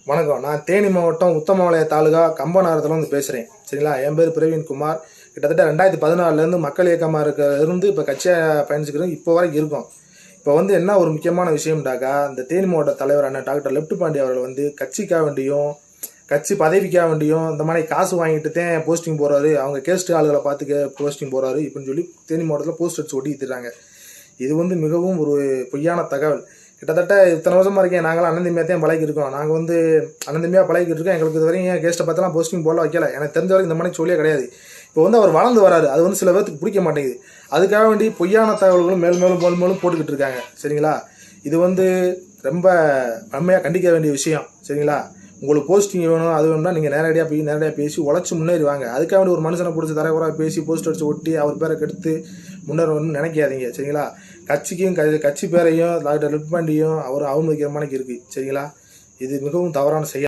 வணக்கம். நான் தேனி மாவட்டம் உத்தமபாளையம் தாலுகா கம்பனாரத்தில் வந்து பேசுகிறேன். சரிங்களா? என் பேர் பிரவீன்குமார். கிட்டத்தட்ட 2014 மக்கள் இயக்கமாக இருந்து இப்போ கட்சியாக பயணிச்சுக்கிறோம். இப்போ வரைக்கும் இருக்கோம். இப்போ வந்து என்ன ஒரு முக்கியமான விஷயம்டாக்கா, இந்த தேனி மாவட்ட தலைவர் அண்ணன் டாக்டர் லெப்ட் பாண்டி அவர்கள் வந்து கட்சிக்காக வேண்டியும் கட்சி பதவிக்காக வேண்டியும் இந்த மாதிரி காசு வாங்கிட்டு தான் போஸ்டிங் போகிறாரு, அவங்க கேஸ்ட் ஆளுகளை பார்த்து போஸ்டிங் போகிறாரு இப்படின்னு சொல்லி தேனி மாவட்டத்தில் போஸ்ட் அடிச்சு ஒட்டிக்கிட்டுறாங்க. இது வந்து மிகவும் ஒரு பொய்யான தகவல். கிட்டத்தட்ட இத்தனை வருஷமா இருக்கேன். நாங்களாம் அண்ணன் தான் பழகிருக்கோம். நாங்கள் வந்து அண்ணன் பழகிட்டு இருக்கோம். எங்களுக்கு இது வரையும் கேஸ்ட்டை பார்த்தலாம் போஸ்டிங் போல வைக்கல. எனக்கு தெரிஞ்ச வரைக்கும் இந்த மாதிரி சொல்லியே கிடையாது. இப்போ வந்து அவர் வளர்ந்து வராரு. அது வந்து சில பேருக்கு பிடிக்க மாட்டேங்குது. அதுக்காக வேண்டி பொய்யான தகவல்களும் மேலும் போட்டுக்கிட்டு இருக்காங்க. சரிங்களா? இது வந்து ரொம்ப வன்மையாக கண்டிக்க வேண்டிய விஷயம். சரிங்களா? உங்களுக்கு போஸ்டிங் வேணும், அது வேணும்னா நீங்கள் நேரடியாக பேசி உழைச்சி முன்னேறிவாங்க. அதுக்காக வேண்டி ஒரு மனுஷனை பிடிச்சி தரக்குறாக பேசி போஸ்ட் அடிச்சு ஒட்டி அவர் பேரை கெடுத்து முன்னேறணும்னு நினைக்காதீங்க. சரிங்களா? கட்சிக்கும் கட்சி பேரையும் டாக்டர் லெப்ட் பாண்டியும் அவர் அவமதிக்கிற மாதிரி இருக்குது. சரிங்களா? இது மிகவும் தவறான செயல்.